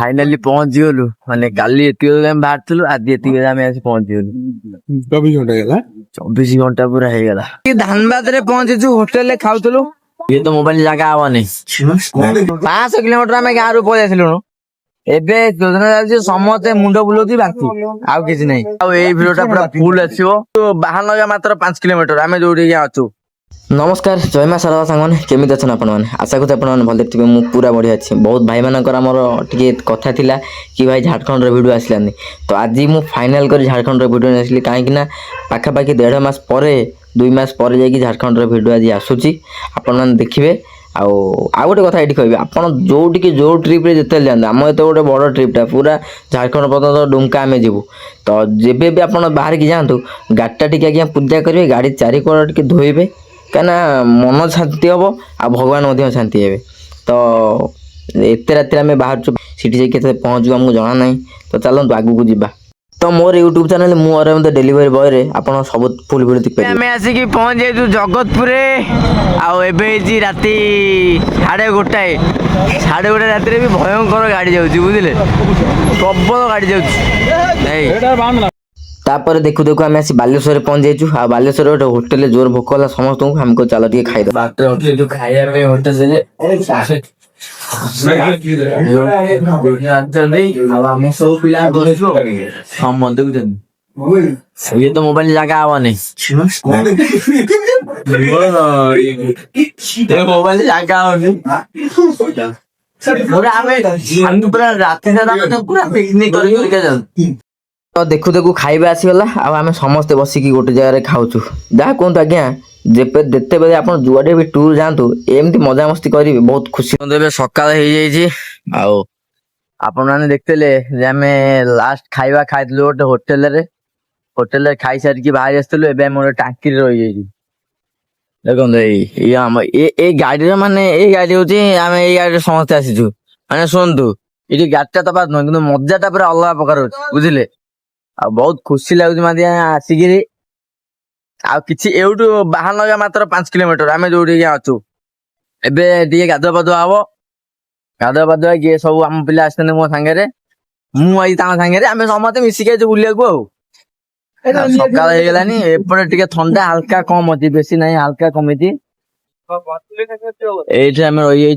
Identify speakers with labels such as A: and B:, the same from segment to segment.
A: Finally पहुंच गलु माने काली एति हम बाहरथिलु आज एति हम आसी पहुंच गलु
B: 24 घंटा गेला
A: 24 घंटा पूरा हे गेला कि धनबाद रे पहुंचेछु होटल रे खाउथलु ये तो मोबाइल जागा आवानी 500 किलोमीटर हम गाँ रू पळै आथिलु एबे योजना जालछि समते मुंडो बुलोती बाकी आउ किछि नै आउ ए भिडियोटा पूरा फुल आछियो तो बाहर लगा मात्र 5 किलोमीटर हम जोडी गया अछु।
C: नमस्कार जय माँ शारदा सांगने केमी अच्छे आपण मैंने आशा करते आपने भल देखिए मुझे पूरा बढ़िया अच्छी बहुत भाई मानकर आमर टे कथा थिला कि भाई झारखंड वीडियो आसलानी तो आज मुझे फाइनाल कर झारखंड वीडियो नहीं आसली कहीं पाखापाखि 1.5 मास पर 2 मास पर जाकि झारखंड वीडियो आज आसूची आपण मैंने देखिए आउ गोटे कथा ये कह आप जो ट्रिप्रे जिते जाते आम ये गोटे बड़ ट्रिपटा पूरा झारखंड पर्यटन डुमका आम जीवु तो जब भी आप बाहर की जातु गाड़ीटा टी आज्ञा पूजा करेंगे गाड़ी चारिकड़ टे धोइबे कहीं मन शांति हम आ भगवान शांति हे तो एत रात बाहर सीटी जाके पहुँचू आमको जना ना तो चलते आगू को जीवा तो मोर यूट्यूब चैनल मुझे डेलीवरी बॉय रे आप सब फुल वीडियो देखिए
A: आम आसिक पहुँच जाइए जगतपुर आबे राति 1:30 रात भी भयंकर गाड़ी जाऊँगी बुझे प्रबल गाड़ी जाऊँगी
C: तापर देखु देखु आम आसी बालेश्वर पहुंच जाइछु आ बालेश्वर गोटे होटल जोर भोक होला समस्त हमको चलो टे खाई दो
A: बाटर होटल जो खाया में होटल से हम सब पिला हम मन देखु ये तो मोबाइल जागा आवानी मोबाइल जागा आवानी पूरा हम पूरा रात पूरा पिकनिक करके
C: तो देखु देखु खाइबा आसीगला आम समस्ते बसिकी गोटे जगह खाऊँ जहाँ कहतु आज्ञा जिते बेले आप जुआडे भी टूर जातु एमती मजामस्ती करेंगे बहुत खुशी
A: सकाल आपण मैंने देखते आम लास्ट खाइबा खाई गोटे होटेल रे खाई सारिकी बाहर आसलु एवं मोर टांकी रही देखो गाड़ी माने ये गाड़ी हूँ आम ये गाड़ी समस्ते आसीचु माने शुणु ये गाड़ीटा तो बात नुह कि मजाटा पूरा अलग प्रकार बुझे आ बहुत खुशी लगुच आसिक एवटू बाहर लगा मात्र 5 किलोमीटर आम जो अच्छु एबे गाधुआ पाधुआ हम गाधुआ पाधुआ किए सब आम पिला आसते मो सांगे मुझे सांगे आम समस्त मिसिक बुलिया सकाल होगलानी एपटे टिके ठंडा हल्का कम अच्छी बेसी ना हल्का कमी ये आम रही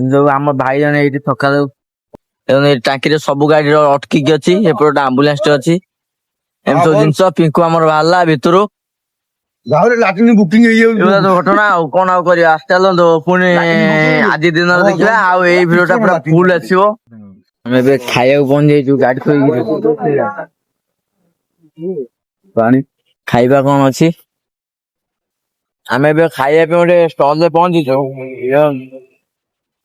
A: जो आम भाई जन ये थका टांकी सब गाड़ी अटकिक अच्छी एपटे आम्बुलांस टे अच्छी एम सब जिन पिंकु आमर बाहर भितर
B: बुकिंग
A: घटना कौन चलते पुणी आज दिन देखा भिडियोटा पूरा फुल आसो खाया पहुंच जाइए गाड़ी थोड़ी खाइबा कौन अच्छी आम ए खाइबा गोटे स्टल पहुंची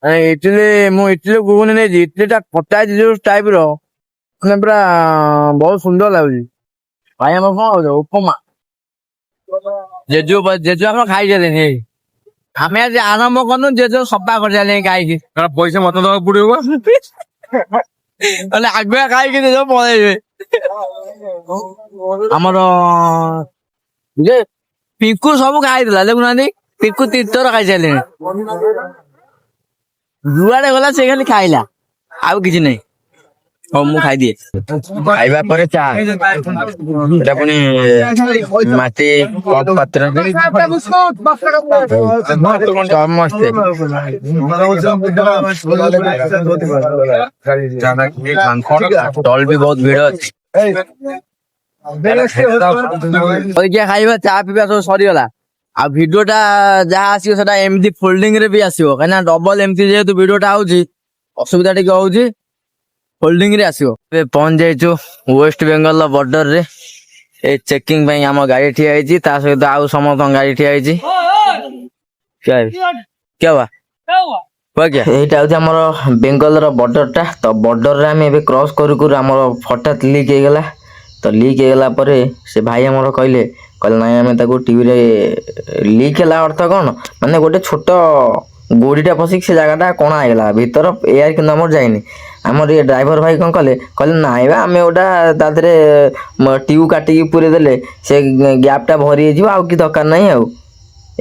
A: इटली मु इटली गुगुनी नहीं इटलीटा खटा जो टाइप पूरा बहुत सुंदर लगुच भाई आम कौन उपमा जेजु जेजु आम खाई सारे आम आज आरंभ करूँ जेजु सफा कर सारे खाई
B: पैसा मत दवा पड़ो
A: आगे खाई पलैबे आमर पिंकु सब खाई देखुना पिंकु 3 थर खाई सारे जुआडे गला से खाली खाइला आउ किछि नहीं हो मु खाई दिए खाइबा पर चा एटा पुनी माटी कप पात्र समस्ते टल भी बहुत भीड़ अछि खाइबा चा पीबा सब सरी गला आ भिडियोटा जहाँ आसो सेटा एमती फोल्डिंग रे भी आसो कहीं डबल एमती जेहेतु भिडियोटा होउची असुविधा टिके होउची फोल्डिंग रे आसो पहुंच जाइछु वेस्ट बेंगल बॉर्डर रे ए चेकिंग पई हम गाड़ी ठिया आइची ता सहित आउ समस्त गाड़ी ठिया आइची क्या हुआ क्या
C: एटा होची हमर बेंगल रो बॉर्डर टा तो बॉर्डर रे हम एबे क्रॉस करू हमर फटात लीक हे गेला तो लीक हो गला पर से भाई आमर कहले कहले ना आम टीवी रे लीक है अर्थ कौन माने गोटे छोट गोड़ीटा पशिक से जगह कणा होगा भीतर एयर कि आमर जाइनी आमर ये ड्राइवर भाई कौन कहले कहले नाइबा आम गोटा ट्यूब काटिकी पूरे देले से गैपटा भरी हो कि दरकार नहीं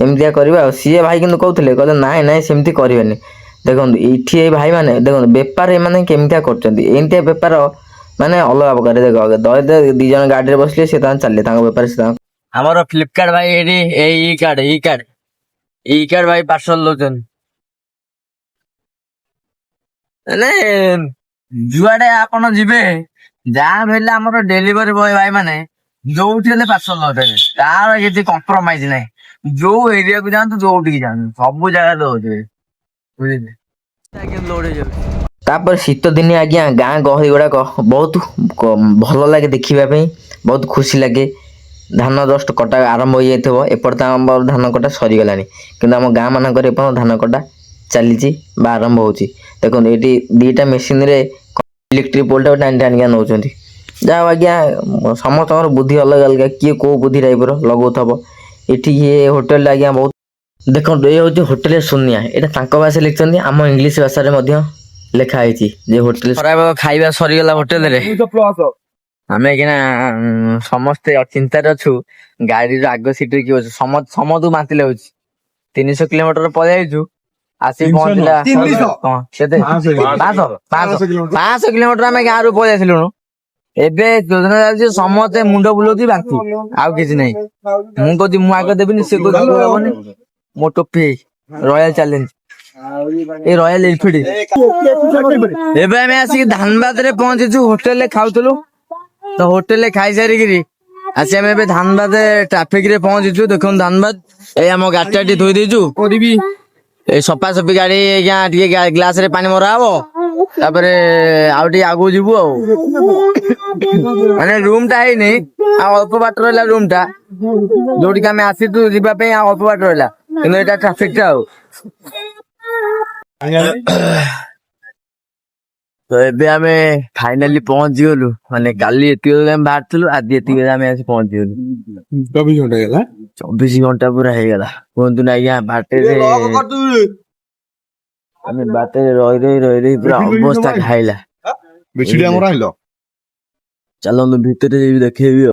C: ଏମିତିଆ କରିବା ଆଉ। ସିଏ ଭାଇ କିନ୍ତୁ କହୁଥିଲେ କହିଲେ ନାଇଁ ନାଇଁ ସେମିତି କରିବେନି। ଦେଖନ୍ତୁ ଏଇଠି ଏଇ ଭାଇମାନେ ଦେଖନ୍ତୁ ବେପାର ଏମାନେ କେମିତିଆ କରୁଛନ୍ତି, ଏମିତିଆ ବେପାର ମାନେ ଅଲଗା ପ୍ରକାର। ଦେଖ ଦଳେ ଦି ଜଣ ଗାଡ଼ିରେ ବସିଲେ ସେ ତାଙ୍କ ଚାଲିଲେ ତାଙ୍କ ବେପାର ସେ ତାଙ୍କ।
A: ଆମର ଫ୍ଲିପକାର୍ଟ ଭାଇ ଏଠି ଏଇ ଇ କାର୍ଡ ଭାଇ ପାର୍ସଲ ଦଉଛନ୍ତି। ମାନେ ଯୁଆଡେ ଆପଣ ଯିବେ ଯାହା ବି ହେଲେ ଆମର ଡେଲିଭରି ବୟ ଭାଇ ମାନେ ଯୋଉଠି ହେଲେ ପାର୍ସଲ ଦଉଥିବେ, ତାର କିଛି କମ୍ପ୍ରୋମାଇଜ ନାହିଁ। ଯୋଉ ଏରିଆକୁ ଯାଆନ୍ତୁ ଯୋଉଠିକି ଯାଆନ୍ତୁ ସବୁ ଜାଗାରେ ଦଉଥିବେ, ବୁଝିଲେ। ଲୋଡ ହେଇଯାଉଛି।
C: ତାପରେ ଶୀତ ଦିନେ ଆଜ୍ଞା ଗାଁ ଗହଳି ଗୁଡ଼ାକ ବହୁତ ଭଲ ଲାଗେ ଦେଖିବା ପାଇଁ, ବହୁତ ଖୁସି ଲାଗେ। ଧାନ ଜଷ୍ଟ କଟା ଆରମ୍ଭ ହୋଇଯାଇଥିବ, ଏପଟେ ତ ଆମର ଧାନ କଟା ସରିଗଲାଣି, କିନ୍ତୁ ଆମ ଗାଁ ମାନଙ୍କରେ ଏପର୍ଯ୍ୟନ୍ତ ଧାନ କଟା ଚାଲିଛି ବା ଆରମ୍ଭ ହେଉଛି। ଦେଖନ୍ତୁ ଏଇଠି ଦୁଇଟା ମେସିନରେ ଇଲେକ୍ଟ୍ରିକ୍ ପୋଲଟା ଟାଣି ଟାଣିକା ନେଉଛନ୍ତି। ଯାହା ହଉ ଆଜ୍ଞା ସମସ୍ତଙ୍କର ବୁଦ୍ଧି ଅଲଗା ଅଲଗା, କିଏ କେଉଁ ବୁଦ୍ଧି ଟାଇପ୍ର ଲଗାଉଥିବ। ଏଠି ଇଏ ହୋଟେଲଟା ଆଜ୍ଞା ବହୁତ। ଦେଖନ୍ତୁ ଏଇ ହେଉଛି ହୋଟେଲ ଶୂନ୍ୟା, ଏଇଟା ତାଙ୍କ ଭାଷାରେ ଲେଖିଛନ୍ତି, ଆମ ଇଂଲିଶ ଭାଷାରେ ମଧ୍ୟ ଲେଖା ହେଇଛି ଯେ ହୋଟେଲ।
A: ଖରାପ ଖାଇବା ସରିଗଲା ହୋଟେଲରେ। ଆମେ କିନା ସମସ୍ତେ ଚିନ୍ତାରେ ଅଛୁ, ଗାଡିର ଆଗ ସିଟରେ କିଏ ଅଛି। ସମସ୍ତଙ୍କୁ ବାନ୍ତି ଲାଗୁଛି। 300 କିଲୋମିଟର ପଳେଇ ଯାଇଛୁ, ଆସିକି ପହଞ୍ଚିଲା 500 କିଲୋମିଟର ଆମେ ଗାଁରୁ ପଳେଇ ଆସିଲୁଣୁ। ଏବେ ଯୋଜନା ଚାଲିଛି ସମସ୍ତେ ମୁଣ୍ଡ ବୁଲଉଛି ବାନ୍ତି, ଆଉ କିଛି ନାହିଁ। ମୁଁ କହୁଛି ମୁଁ ଆଗ ଦେବିନି, ସେ କହୁଛି ତୁ ଦେବନି। ମୋ ଟୋପି ରୟାଲ ଚ୍ୟାଲେଞ୍ଜ, ଏ ରୟାଲ ଏନଫିଲ୍ଡ। ଏବେ ଆମେ ଆସିକି ଧାନବାଦରେ ପହଞ୍ଚିଛୁ, ହୋଟେଲରେ ଖାଉଥିଲୁ। ତ ହୋଟେଲରେ ଖାଇସାରିକିରି ଆସି ଆମେ ଏବେ ଧାନବାଦ ଟ୍ରାଫିକ ରେ ପହଞ୍ଚିଛୁ। ଦେଖନ୍ତୁ ଧାନବାଦ, ଏଇ ଆମ ଗାଡିଟା ଟିକେ ଧୋଇ ଦେଇଛୁ, ଏଇ ସଫାସଫି ଗାଡି ଆଜ୍ଞା ଟିକେ ଗ୍ଲାସ ରେ ପାଣି ମରା ହବ। ତାପରେ ଆଉ ଟିକେ ଆଗକୁ ଯିବୁ ଆଉ। ମାନେ ରୁମ ଟା ହେଇନି, ଆଉ ଅଳ୍ପ ବାଟ ରହିଲା ରୁମ ଟା, ଯୋଉଠିକି ଆମେ ଆସିଛୁ ଯିବା ପାଇଁ ଆଉ ଅଳ୍ପ ବାଟ ରହିଲା, କିନ୍ତୁ ଏଇଟା ଟ୍ରାଫିକ ଟା ଆଉ। ତ ଏବେ ଆମେ ଫାଇନାଲି ପହଞ୍ଚିଗଲୁ, ମାନେ କାଲି ଏତିକି ବେଳେ ଆମେ ବାହାରିଥିଲୁ, ଆଜି ଏତିକି ବେଳେ ଆମେ ଆସି ପହଞ୍ଚିଗଲୁ।
B: 24 ଘଣ୍ଟା ହେଇଗଲା।
A: 24 ଘଣ୍ଟା ପୁରା ହେଇଗଲା। କୁହନ୍ତୁ ନା ଆଜ୍ଞା, ବାଟରେ ଆମେ ବାଟରେ ରହି ପୁରା ଅବସ୍ଥା ଘାଇଲା।
B: ବେଶୀ ଆମର ଆଇଲ।
A: ଚାଲନ୍ତୁ ଭିତରେ ଯାଇକି ଦେଖେଇବି ଆଉ।